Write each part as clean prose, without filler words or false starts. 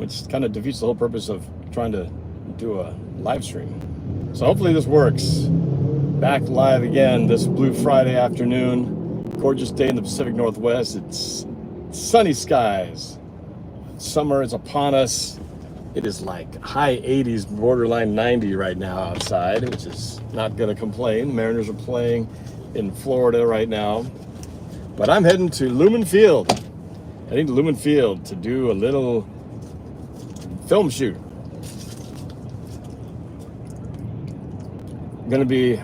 which kind of defeats the whole purpose of trying to do a live stream. So hopefully this works. Back live again this blue Friday afternoon. Gorgeous day in the Pacific Northwest. It's sunny skies. Summer is upon us. It is like high 80s, borderline 90 right now outside, which is not going to complain. Mariners are playing in Florida right now. But I'm heading to Lumen Field. Heading to Lumen Field to do a little film shoot. I'm going to be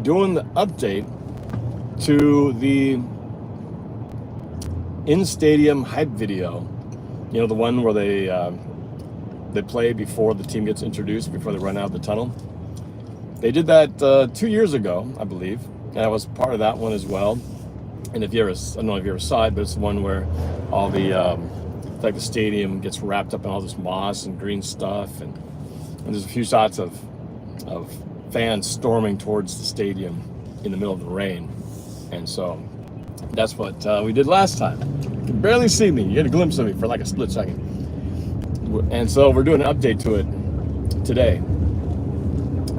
doing the update to the in-stadium hype video. You know, the one where they play before the team gets introduced, before they run out the tunnel. They did that 2 years ago, I believe, and I was part of that one as well. And if you ever, I don't know if you ever saw it, but it's the one where all the like the stadium gets wrapped up in all this moss and green stuff, and there's a few shots of fans storming towards the stadium in the middle of the rain. And so that's what we did last time. You can barely see me. You get a glimpse of me for like a split second. And so we're doing an update to it today.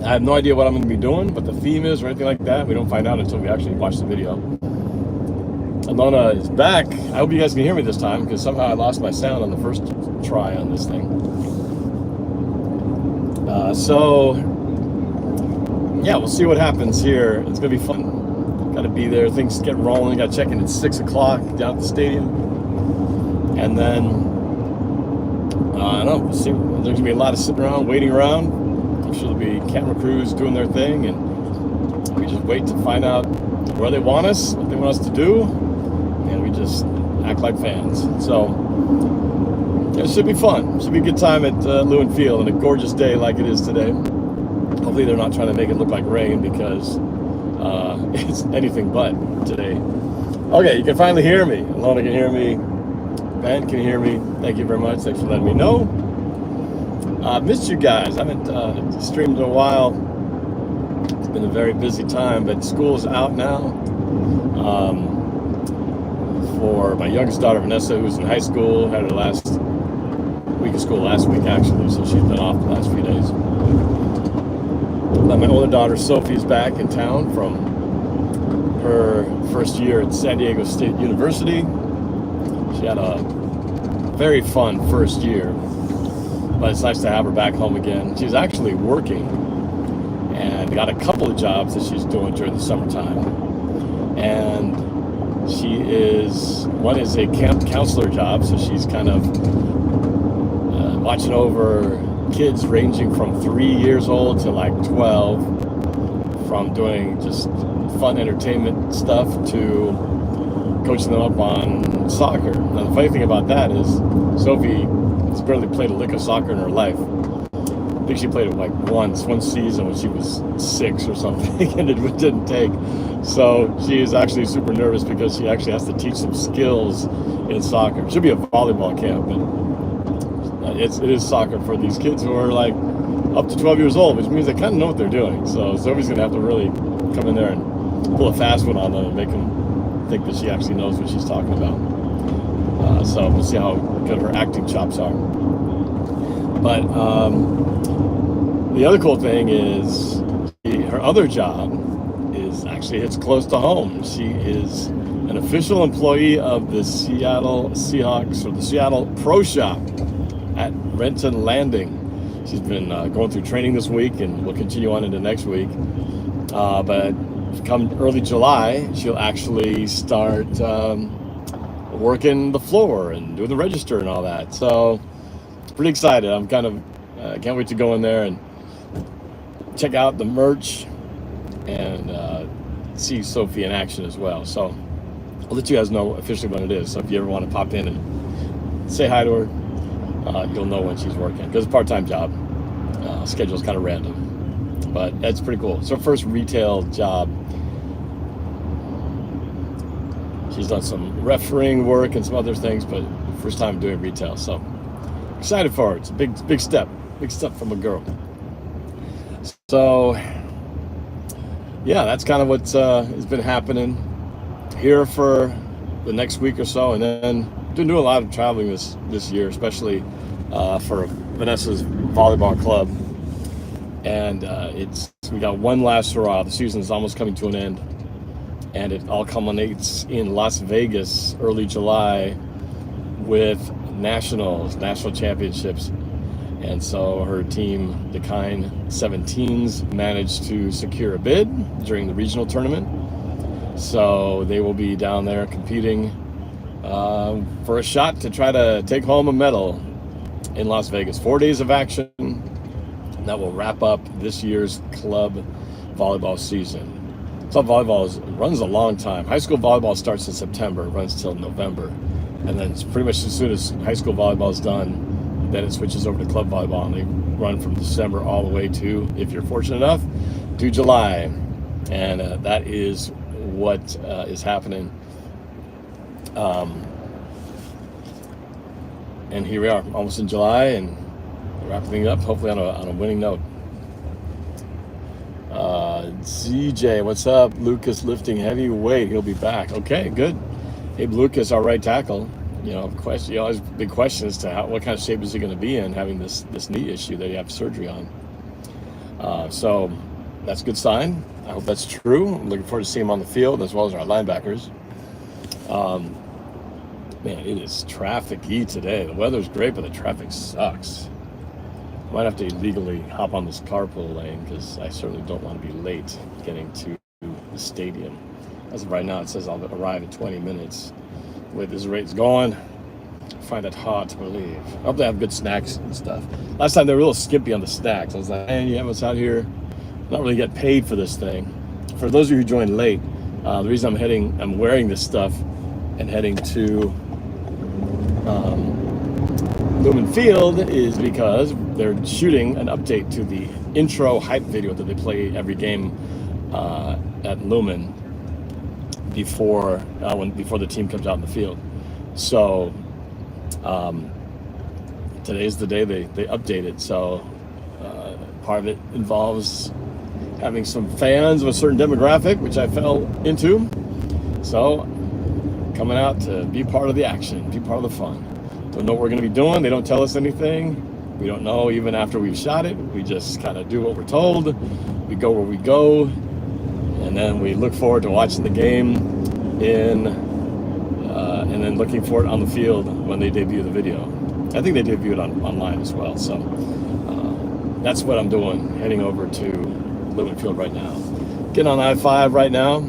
I have no idea what I'm going to be doing, but the theme is or anything like that, we don't find out until we actually watch the video. Alena is back. I hope you guys can hear me this time, because somehow I lost my sound on the first try on this thing. So yeah, we'll see what happens here. It's going to be fun. Got to be there. Things get rolling. Got to check in at 6 o'clock down at the stadium. And then, I don't know, we'll see. There's going to be a lot of sitting around, waiting around. I'm sure there'll be camera crews doing their thing. And we just wait to find out where they want us, what they want us to do. And we just act like fans. So it should be fun. It should be a good time at Lumen Field on a gorgeous day like it is today. Hopefully they're not trying to make it look like rain, because it's anything but today. Okay, you can finally hear me. Alena can hear me. Ben can hear me. Thank you very much. Thanks for letting me know. Missed you guys. I haven't streamed in a while. It's been a very busy time, but school's out now. For my youngest daughter, Vanessa, who's in high school, had her last week of school last week, actually, so she's been off the last few days. My older daughter, Sophie, is back in town from her first year at San Diego State University. She had a very fun first year, but it's nice to have her back home again. She's actually working and got a couple of jobs that she's doing during the summertime. And one is a camp counselor job, so she's kind of watching over kids ranging from 3 years old to like 12, from doing just fun entertainment stuff to coaching them up on soccer. Now the funny thing about that is Sophie has barely played a lick of soccer in her life. I think she played it like one season when she was 6 or something, and it didn't take. So she is actually super nervous because she actually has to teach some skills in soccer. It should be a volleyball camp, but it is soccer for these kids who are like up to 12 years old, which means they kind of know what they're doing. So Sophie's going to have to really come in there and pull a fast one on them and make them think that she actually knows what she's talking about. So we'll see how good her acting chops are. But the other cool thing is her other job actually hits close to home. She is an official employee of the Seattle Seahawks, or the Seattle Pro Shop at Renton Landing. She's been going through training this week and will continue on into next week. But come early July, she'll actually start working the floor and doing the register and all that. So pretty excited. I'm kind of can't wait to go in there and check out the merch and see Sophie in action as well. So I'll let you guys know officially when it is. So if you ever want to pop in and say hi to her, you'll know when she's working, because it's a part-time job. Schedule's kind of random, but that's pretty cool. It's her first retail job. She's done some refereeing work and some other things, but first time doing retail. So excited for her. It's a big step from a girl. So yeah, that's kind of what's has been happening here for the next week or so, and then been doing a lot of traveling this year, especially for Vanessa's volleyball club. And we got one last hurrah. The season is almost coming to an end. And it all culminates in Las Vegas, early July, with national championships. And so her team, the Kind 17s, managed to secure a bid during the regional tournament. So they will be down there competing for a shot to try to take home a medal in Las Vegas. 4 days of action that will wrap up this year's club volleyball season. Club volleyball runs a long time. High school volleyball starts in September, runs till November. And then it's pretty much as soon as high school volleyball is done, then it switches over to club volleyball, and they run from December all the way to, if you're fortunate enough, to July. And that is what is happening. And here we are, almost in July, and wrapping up, hopefully on a winning note. ZJ, what's up? Lucas lifting heavy weight. He'll be back. Okay, good. Hey, Lucas, our right tackle. Always big question as to what kind of shape is he going to be in, having this knee issue that he had surgery on. So that's a good sign. I hope that's true. I'm looking forward to seeing him on the field, as well as our linebackers. Man, it is traffic-y today. The weather's great, but the traffic sucks. I might have to illegally hop on this carpool lane, because I certainly don't want to be late getting to the stadium. As of right now, it says I'll arrive in 20 minutes. The way this rate's going, I find it hard to believe. I hope they have good snacks and stuff. Last time they were a little skimpy on the snacks. I was like, man, you have us out here not really get paid for this thing. For those of you who joined late, the reason I'm wearing this stuff and heading to Lumen Field is because they're shooting an update to the intro hype video that they play every game at Lumen before the team comes out in the field. So today's the day they update it. So part of it involves having some fans of a certain demographic, which I fell into. So coming out to be part of the action, be part of the fun. Don't know what we're going to be doing. They don't tell us anything. We don't know even after we've shot it. We just kind of do what we're told. We go where we go, and then we look forward to watching the game and then looking for it on the field when they debut the video. I think they debut it online as well. So that's what I'm doing, heading over to Lumen Field right now. Getting on I-5 right now.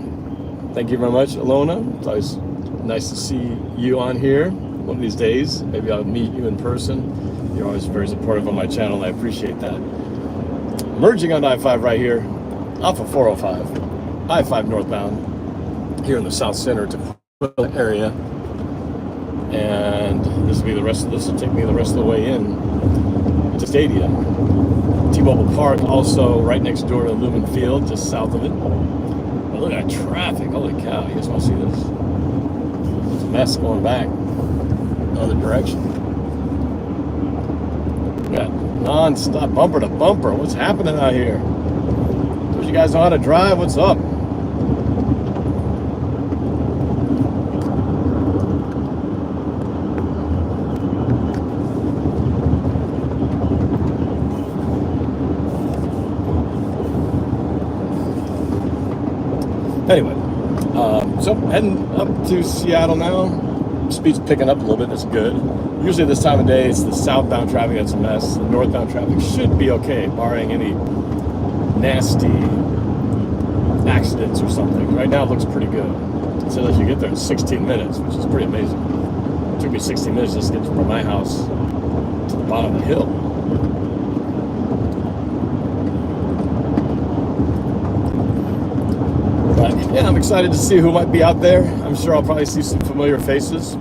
Thank you very much, Alena. It's always nice to see you on here. One of these days, maybe I'll meet you in person. You're always very supportive on my channel, and I appreciate that. Merging on I-5 right here, off of 405, I-5 northbound, here in the South Center to area. And this will take me the rest of the way in to the stadium. T-Mobile Park, also right next door to Lumen Field, just south of it. But look at that traffic, holy cow, you guys want to see this? It's a mess going back the other direction. We got non-stop, bumper to bumper. What's happening out here? Those you guys know how to drive? What's up? Anyway, so heading up to Seattle now. Speed's picking up a little bit, that's good. Usually this time of day, it's the southbound traffic that's a mess. The northbound traffic should be okay, barring any nasty accidents or something. Right now it looks pretty good. It says you get there in 16 minutes, which is pretty amazing. It took me 16 minutes just to get from my house to the bottom of the hill. Yeah, I'm excited to see who might be out there. I'm sure I'll probably see some familiar faces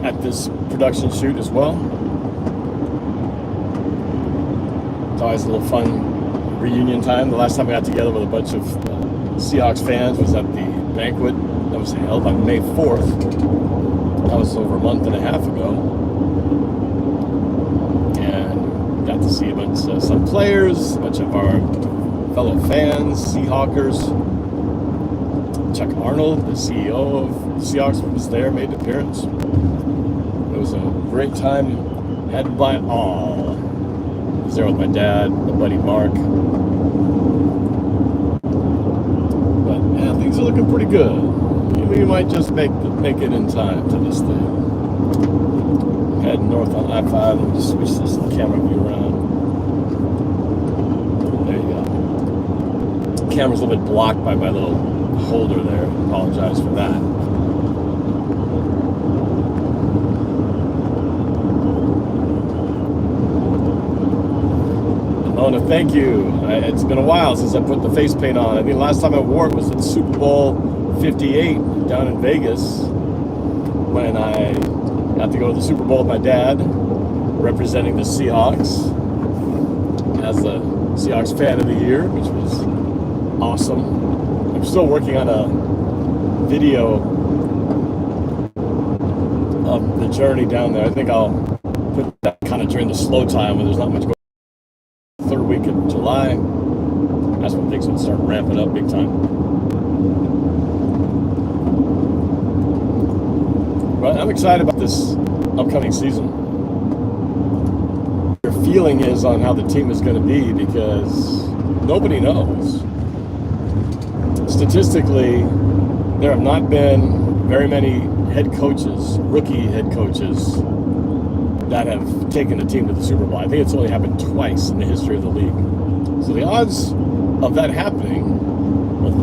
at this production shoot as well. It's always a little fun reunion time. The last time we got together with a bunch of Seahawks fans was at the banquet that was held on May 4th. That was over a month and a half ago. And got to see some players, a bunch of our fellow fans, Seahawkers. Chuck Arnold, the CEO of the Seahawks, was there, made an appearance. It was a great time Headed by all. I was there with my dad, my buddy Mark. But yeah, things are looking pretty good. We might just make it in time to this thing. Heading north on I-5. Let me just switch this camera view around. There you go. The camera's a little bit blocked by my little holder there. Apologize for that. Alena, thank you. It's been a while since I put the face paint on. I think the last time I wore it was at Super Bowl 58 down in Vegas, when I got to go to the Super Bowl with my dad, representing the Seahawks as the Seahawks Fan of the Year, which was awesome. I'm still working on a video of the journey down there. I think I'll put that kind of during the slow time when there's not much going on. Third week of July. That's when things will start ramping up big time. But I'm excited about this upcoming season. Your feeling is on how the team is going to be, because nobody knows. Statistically, there have not been very many head coaches, rookie head coaches, that have taken a team to the Super Bowl. I think it's only happened twice in the history of the league. So the odds of that happening with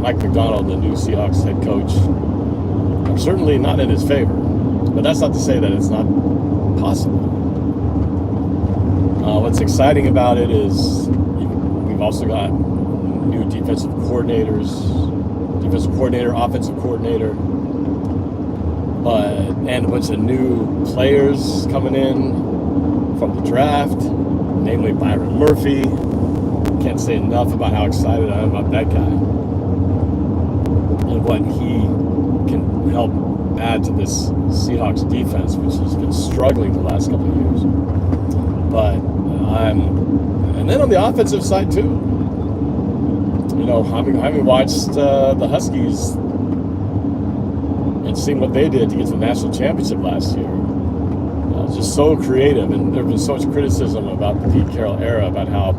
Mike Macdonald, the new Seahawks head coach, are certainly not in his favor. But that's not to say that it's not possible. What's exciting about it is we've also got new defensive coordinator, offensive coordinator, and a bunch of new players coming in from the draft, namely Byron Murphy. Can't say enough about how excited I am about that guy and what he can help add to this Seahawks defense, which has been struggling the last couple of years. But and then on the offensive side too, you know, having watched the Huskies and seeing what they did to get to the national championship last year, it's just so creative. And there's been so much criticism about the Pete Carroll era, about how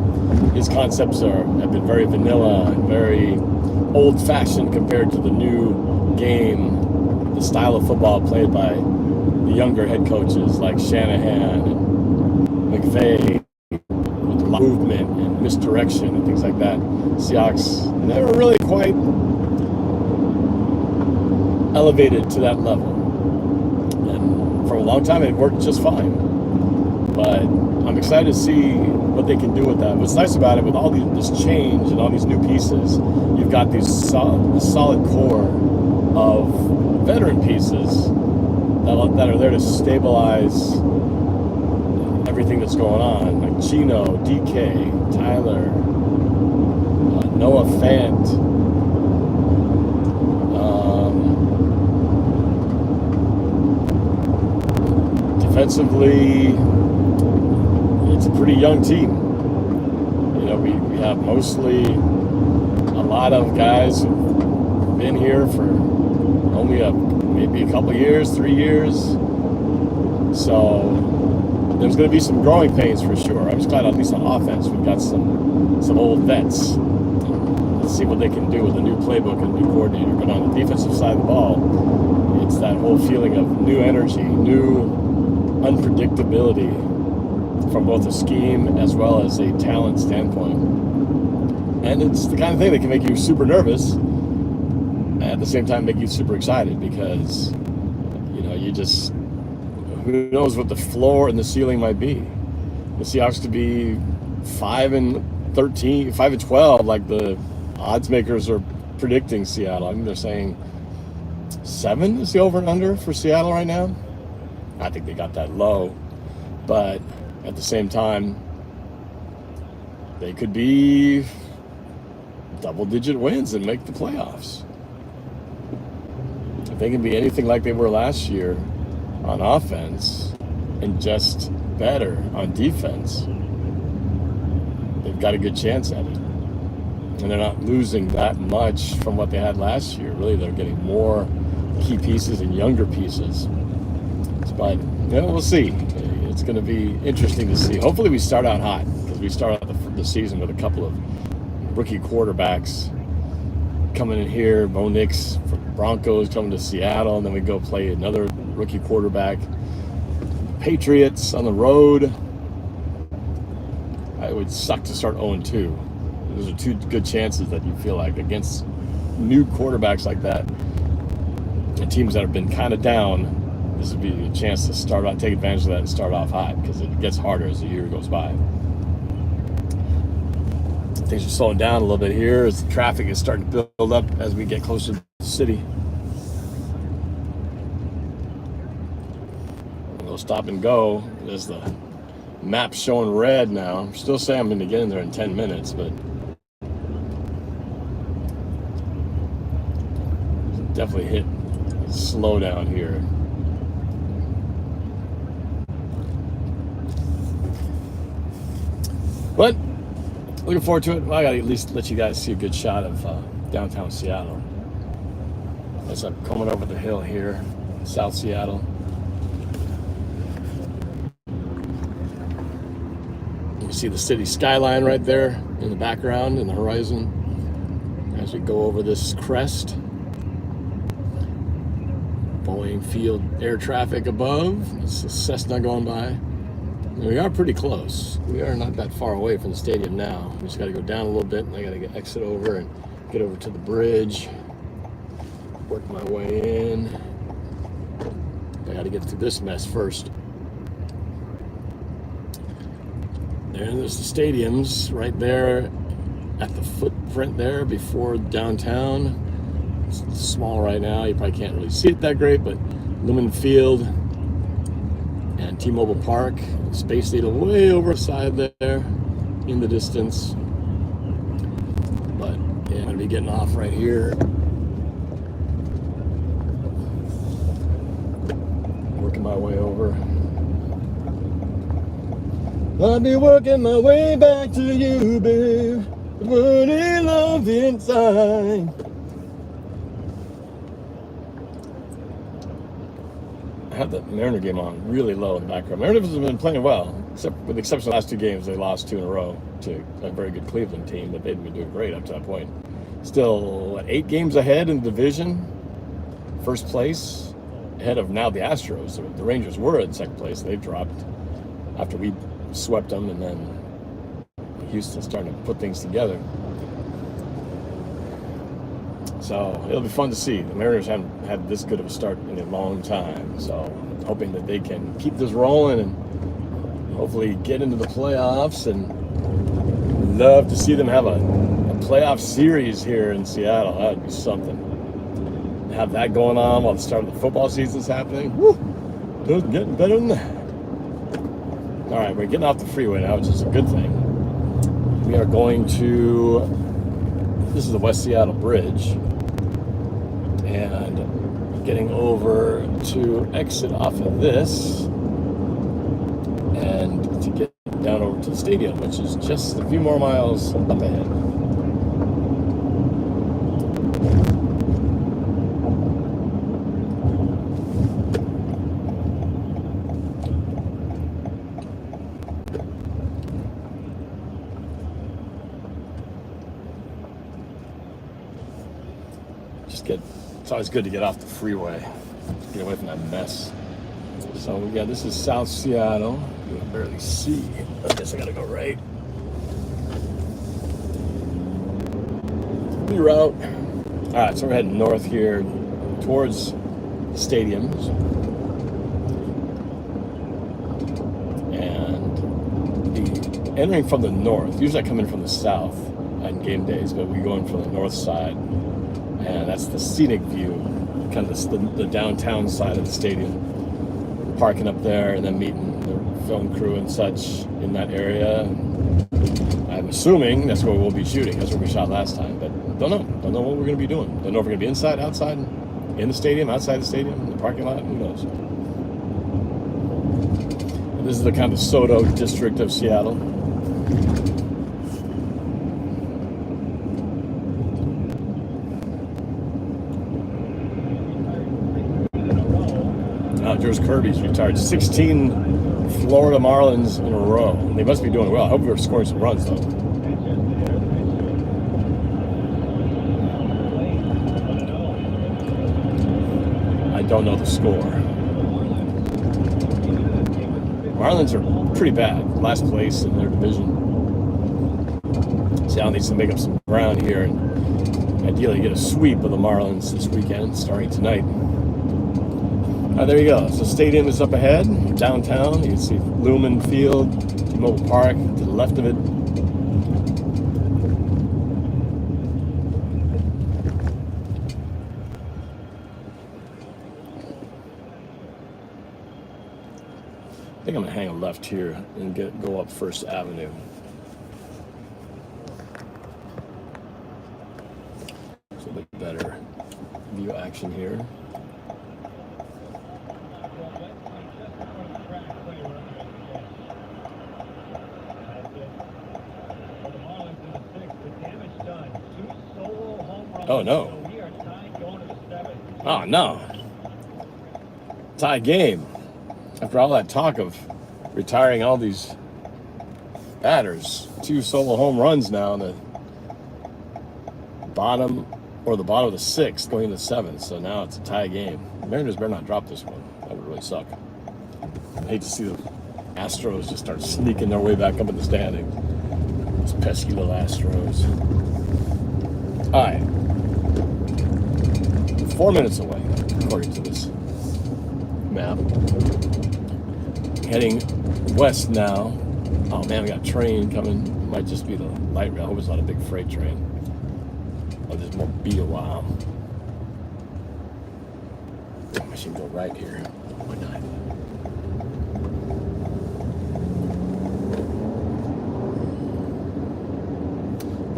his concepts have been very vanilla and very old-fashioned compared to the new game, the style of football played by the younger head coaches like Shanahan and McVay, with movement and misdirection and things like that. Seahawks never really quite elevated to that level. And for a long time, it worked just fine. But I'm excited to see what they can do with that. What's nice about it, with all this change and all these new pieces, you've got these solid core of veteran pieces that are there to stabilize everything that's going on, like Chino, DK, Tyler, Noah Fant, defensively, it's a pretty young team. You know, we have mostly a lot of guys who've been here for only maybe a couple years, 3 years. So there's going to be some growing pains for sure. I'm just glad, at least on offense, we've got some old vets. Let's see what they can do with a new playbook and a new coordinator. But on the defensive side of the ball, it's that whole feeling of new energy, new unpredictability from both a scheme as well as a talent standpoint. And it's the kind of thing that can make you super nervous and at the same time make you super excited, because, you know, you just, who knows what the floor and the ceiling might be. The Seahawks could be 5-13, 5-12, like the odds makers are predicting Seattle. I think they're saying 7 is the over and under for Seattle right now. I think they got that low, but at the same time, they could be double-digit wins and make the playoffs. If they can be anything like they were last year on offense and just better on defense, they've got a good chance at it. And they're not losing that much from what they had last year. Really, they're getting more key pieces and younger pieces. But, you know, we'll see. it's going to be interesting to see. Hopefully we start out hot, because we start out the season with a couple of rookie quarterbacks coming in here. Bo Nix from Broncos coming to Seattle, and then we go play another rookie quarterback. Patriots on the road. It would suck to start 0-2. Those are two good chances that you feel like against new quarterbacks like that, and teams that have been kind of down. This would be a chance to start out, take advantage of that, and start off hot, because it gets harder as the year goes by. Things are slowing down a little bit here as the traffic is starting to build up as we get closer to the city. We'll stop and go. There's the map showing red now. I'm still saying I'm going to get in there in 10 minutes, but definitely hit slow down here. But looking forward to it. Well, I gotta at least let you guys see a good shot of downtown Seattle as I'm coming over the hill here, South Seattle. You see the city skyline right there in the background, in the horizon, as we go over this crest. Lumen Field air traffic above. It's a Cessna going by. We are pretty close. We are not that far away from the stadium now. We just got to go down a little bit, and I got to exit over and get over to the bridge. Work my way in. I got to get through this mess first. There's the stadiums right there at the footprint there before downtown. It's small right now. You probably can't really see it that great, but Lumen Field and T-Mobile Park, Space Needle way over the side there in the distance. But yeah, I'm gonna be getting off right here. Working my way over. I'll be working my way back to you, babe. Putting love inside. I had the Mariner game on really low in the background. Mariners have been playing well, except with the exception of the last two games. They lost 2 in a row to a very good Cleveland team, but they'd been doing great up to that point. Still, 8 games ahead in the division, first place, ahead of now the Astros. The Rangers were in second place. They dropped after we swept them, and then Houston's starting to put things together. So it'll be fun to see. The Mariners haven't had this good of a start in a long time. So hoping that they can keep this rolling and hopefully get into the playoffs, and love to see them have a playoff series here in Seattle. That would be something. Have that going on while the start of the football season's happening. Woo! Doesn't get better than that. All right, we're getting off the freeway now, which is a good thing. We are going to, this is the West Seattle Bridge, and getting over to exit off of this and to get down over to the stadium, which is just a few more miles up ahead. It's always good to get off the freeway, get away from that mess. So yeah, this is South Seattle. You can barely see. I guess I gotta go right. New route. All right, so we're heading north here towards stadiums, and entering from the north. Usually I come in from the south on game days, but we go in from the north side. And that's the scenic view, kind of the downtown side of the stadium. We're parking up there and then meeting the film crew and such in that area. I'm assuming that's where we'll be shooting. That's where we shot last time, but don't know what we're going to be doing. Don't know if we're going to be inside, outside, in the stadium, outside the stadium, in the parking lot, who knows. And this is the kind of Soto district of Seattle. George Kirby's retired. 16 Florida Marlins in a row. They must be doing well. I hope we're scoring some runs, though. I don't know the score. Marlins are pretty bad. Last place in their division. Seattle needs to make up some ground here and ideally get a sweep of the Marlins this weekend, starting tonight. There you go. So stadium is up ahead, downtown. You can see Lumen Field, T-Mobile Park to the left of it. I think I'm gonna hang a left here and go up First Avenue. So a bit better view action here. Oh no. Oh no. Tie game. After all that talk of retiring all these batters, 2 solo home runs now in the bottom of the 6th going into the 7th. So now it's a tie game. The Mariners better not drop this one. That would really suck. I hate to see the Astros just start sneaking their way back up in the standings. Those pesky little Astros. All right. 4 minutes away, according to this map. Heading west now. Oh man, we got a train coming. Might just be the light rail. I hope it's not a big freight train. Oh, this won't be a while. I should go right here. Why not?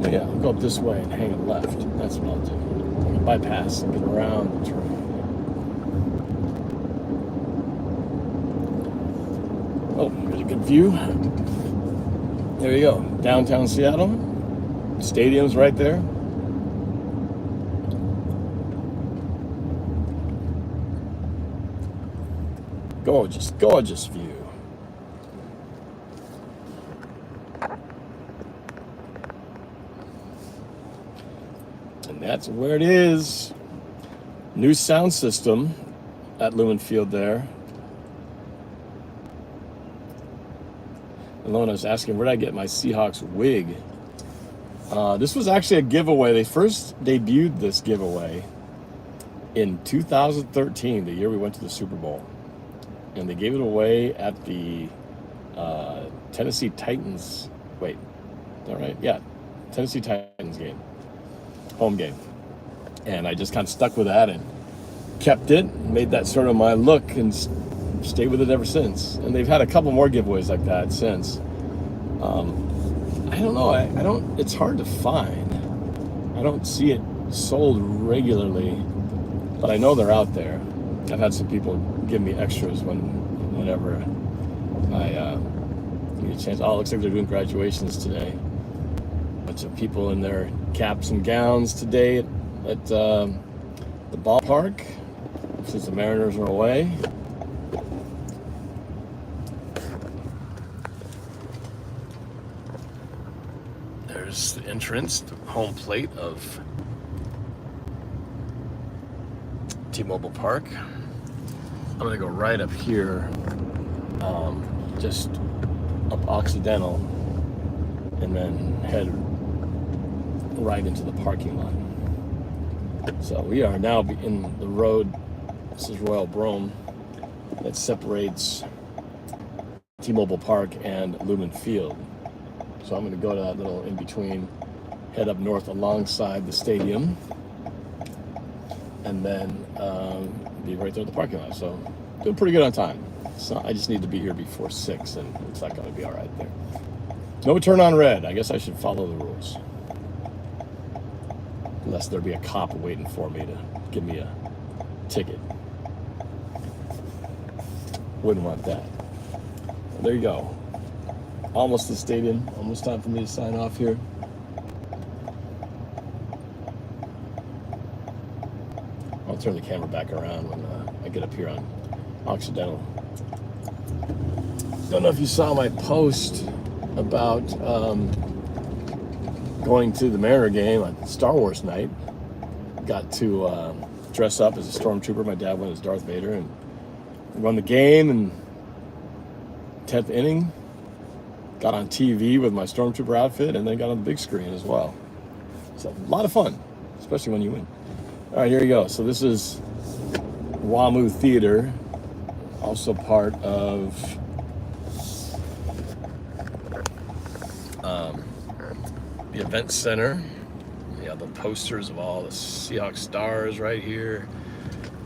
Oh yeah, I'll go up this way and hang a left. That's what I'll do. I'll bypass and get around the train. Oh, here's a good view. There you go. Downtown Seattle. Stadium's right there. Gorgeous, gorgeous view. And that's where it is. New sound system at Lumen Field there. Alena was asking, where did I get my Seahawks wig? This was actually a giveaway. They first debuted this giveaway in 2013, the year we went to the Super Bowl. And they gave it away at the Tennessee Titans. Wait, is that right? Yeah, Tennessee Titans game, home game. And I just kind of stuck with that and kept it, made that sort of my look, and stayed with it ever since. And they've had a couple more giveaways like that since. I don't know. I don't. It's hard to find. I don't see it sold regularly, but I know they're out there. I've had some people give me extras whenever I get a chance. Oh, it looks like they're doing graduations today. A bunch of people in their caps and gowns today at the ballpark, since the Mariners are away. There's the entrance, the home plate of T-Mobile Park. I'm gonna go right up here, just up Occidental, and then head right into the parking lot. So we are now in the road. This is Royal Brome that separates T-Mobile Park and Lumen Field. So I'm gonna go to that little in between, head up north alongside the stadium, and then be right there at the parking lot. So doing pretty good on time. So I just need to be here before 6, and it's not going to be all right there. No turn on red. I guess I should follow the rules, unless there be a cop waiting for me to give me a ticket. Wouldn't want that. Well, there you go. Almost to the stadium. Almost time for me to sign off here. I'll turn the camera back around when I get up here on Occidental. don't know if you saw my post about going to the Mariner game on Star Wars night. Got to dress up as a stormtrooper. My dad went as Darth Vader and won the game in 10th inning. Got on TV with my stormtrooper outfit and then got on the big screen as well. So a lot of fun, especially when you win. All right, here you go. So this is Wahoo Theater, also part of the event center. You got the posters of all the Seahawks stars right here.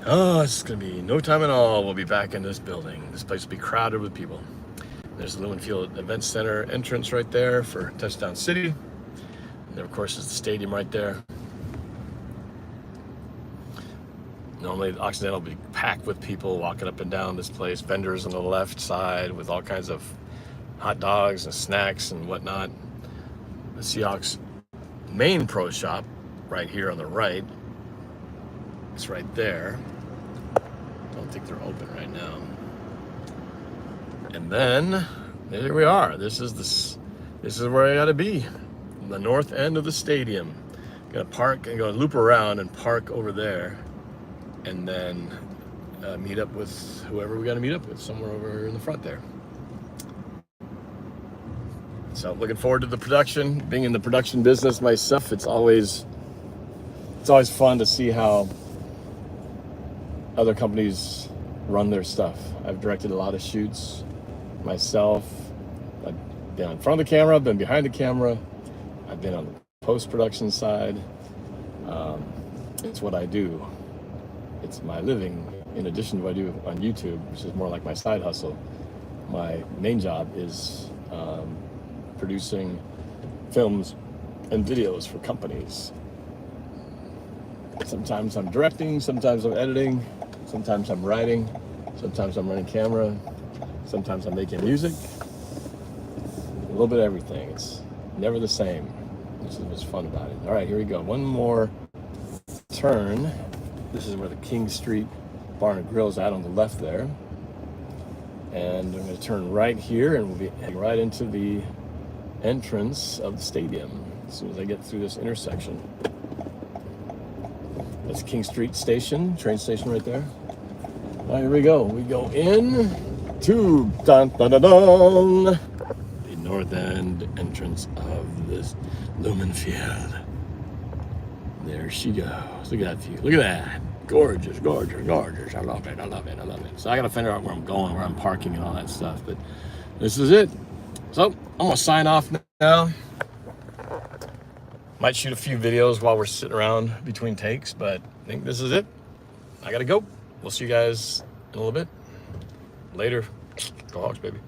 Oh, it's gonna be no time at all. We'll be back in this building. This place will be crowded with people. There's the Lumen Field Event Center entrance right there for Touchdown City. And there, of course, is the stadium right there. Normally, the Occidental will be packed with people walking up and down this place. Vendors on the left side with all kinds of hot dogs and snacks and whatnot. The Seahawks main pro shop right here on the right. It's right there. Don't think they're open right now. And then there we are. This is where I gotta be. The north end of the stadium. Gonna park and go loop around and park over there, and then meet up with whoever we gotta meet up with somewhere over in the front there. So looking forward to the production. Being in the production business myself, it's always fun to see how other companies run their stuff. I've directed a lot of shoots myself. I've been in front of the camera, I've been behind the camera, I've been on the post-production side. It's what I do. It's my living, in addition to what I do on YouTube, which is more like my side hustle. My main job is producing films and videos for companies. Sometimes I'm directing, sometimes I'm editing, sometimes I'm writing, sometimes I'm running camera, sometimes I'm making music. A little bit of everything. It's never the same, which is what's fun about it. All right, here we go. One more turn. This is where the King Street Bar and Grill is at on the left there. And I'm going to turn right here and we'll be heading right into the entrance of the stadium as soon as I get through this intersection. That's King Street Station, train station right there. All right, here we go. We go in to dun, dun, dun, dun, the north end entrance of this Lumen Field. There she goes. Look at that view. Look at that. Gorgeous, gorgeous, gorgeous. I love it, I love it, I love it. So I gotta figure out where I'm going, where I'm parking and all that stuff, but this is it. So I'm gonna sign off now. Might shoot a few videos while we're sitting around between takes, but I think this is it. I gotta go. We'll see you guys in a little bit. Later. Go Hawks, baby.